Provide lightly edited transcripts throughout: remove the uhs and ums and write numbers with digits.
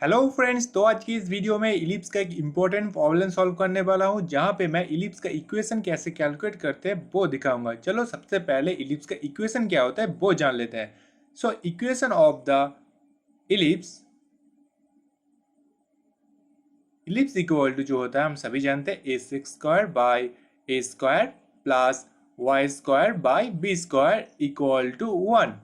Hello friends, तो आज की इस वीडियो में इलिप्स का एक इम्पोर्टेंट प्रॉब्लम सॉल्व करने वाला हूं जहां पे मैं इलिप्स का इक्वेशन कैसे कैलकुलेट करते हैं वो दिखाऊंगा। चलो सबसे पहले इलिप्स का इक्वेशन क्या होता है वो जान लेते हैं। So equation of the ellipse ellipse equal to जो होता है हम सभी जानते हैं A square by A square plus Y square by B square equal to 1।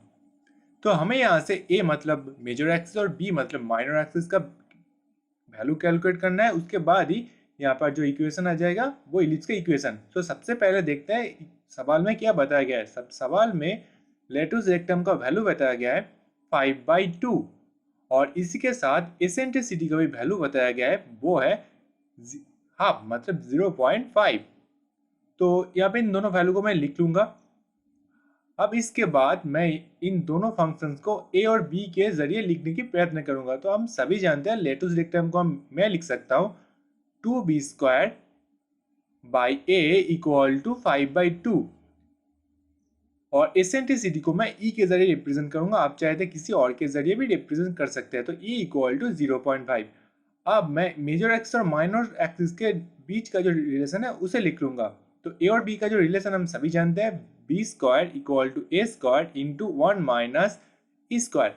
तो हमें यहाँ से ए मतलब मेजर एक्सिस और बी मतलब माइनर एक्सिस का वैल्यू कैलकुलेट करना है। उसके बाद ही यहाँ पर जो इक्वेशन आ जाएगा वो इलिप्स का इक्वेशन। तो सबसे पहले देखते हैं सवाल में क्या बताया गया है। सवाल में लेटुस रेक्टम का वैल्यू बताया गया है 5/2 और इसी के साथ एसेंट्रिसिटी का भी वैल्यू बताया गया है, वो है हाफ मतलब 0.5। तो यहाँ पे इन दोनों वैल्यू को मैं लिख लूंगा। अब इसके बाद मैं इन दोनों फंक्शंस को ए और बी के जरिए लिखने की प्रयत्न करूंगा। तो हम सभी जानते हैं लेटुस रेक्टम को मैं लिख सकता हूँ 2b² by A equal to 5/2 और एसेंट्रिसिटी को मैं ई के जरिए रिप्रेजेंट करूंगा। आप चाहते किसी और के जरिए भी रिप्रेजेंट कर सकते हैं। तो ई इक्वल टू 0.5। अब मैं मेजर एक्सिस और माइनर एक्सिस के बीच का जो रिलेशन है उसे लिख लूंगा। तो ए और बी का जो रिलेशन हम सभी जानते हैं, b² equal to a square into 1 minus E square.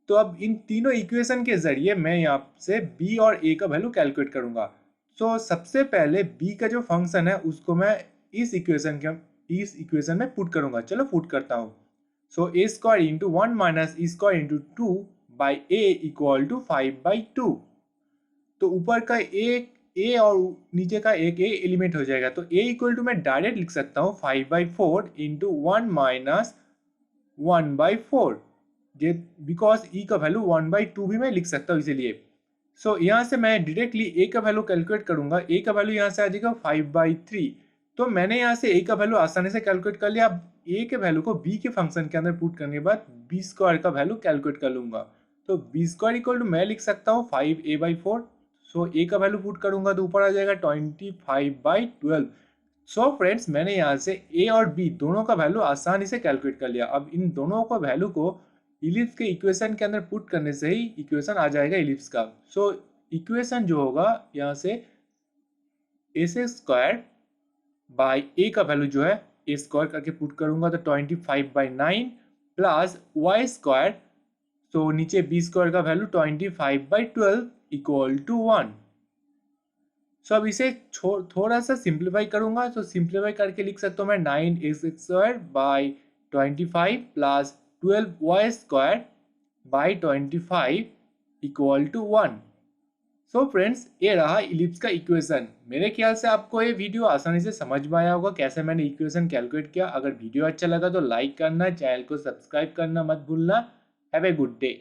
तो अब इन तीनों इक्वेशन के जरिए मैं यहाँ से b और a का वैल्यू कैलकुलेट करूंगा। सो सबसे पहले b का जो फंक्शन है उसको मैं इस इक्वेशन में पुट करूंगा। चलो पुट करता हूँ। So A square into 1 minus E square into 2 by A equal to 5/2। तो ऊपर का एक ए और नीचे का एक ए एलिमेंट हो जाएगा। तो ए इक्वल टू मैं डायरेक्ट लिख सकता हूँ 5/4 इंटू 1 माइनस 1/4। ये बिकॉज ई का वैल्यू 1/2 भी मैं लिख सकता हूँ इसीलिए। सो यहाँ से मैं डायरेक्टली ए का वैल्यू कैलकुलेट करूंगा। ए का वैल्यू यहाँ से आ जाएगा 5/3। तो मैंने यहाँ से ए का वैल्यू आसानी से कैलकुलेट कर लिया। अब ए के वैल्यू को बी के फंक्शन के अंदर पुट करने के बाद बी स्क्वायर का वैल्यू कैलकुलेट कर लूंगा। तो बी स्क्वायर इक्वल टू मैं लिख सकता हूँ 5a/4। सो ए का वैल्यू पुट करूंगा तो ऊपर आ जाएगा 25/12। सो फ्रेंड्स, मैंने यहाँ से ए और बी दोनों का वैल्यू आसानी से कैलकुलेट कर लिया। अब इन दोनों का वैल्यू को इलिप्स के इक्वेशन के अंदर पुट करने से ही इक्वेशन आ जाएगा इलिप्स का। सो इक्वेशन जो होगा यहाँ से ए स्क्वायर बाई ए का वैल्यू जो है ए स्क्वायर करके पुट करूंगा तो 25/9 प्लस वाई स्क्वायर। तो नीचे बी स्क्वायर का वैल्यू 25/12 इक्वल टू 1। सो अब इसे थोड़ा सा सिंप्लीफाई करूंगा। तो सिंप्लीफाई करके लिख सकता हूँ मैं 9x² by 25 plus 12y² by 25 equal to 1। So friends, ये रहा इलिप्स का इक्वेशन। मेरे ख्याल से आपको ये वीडियो आसानी से समझ में आया होगा कैसे मैंने इक्वेशन कैलकुलेट किया। अगर वीडियो अच्छा लगा तो लाइक करना, चैनल को सब्सक्राइब करना मत भूलना। Have a good day.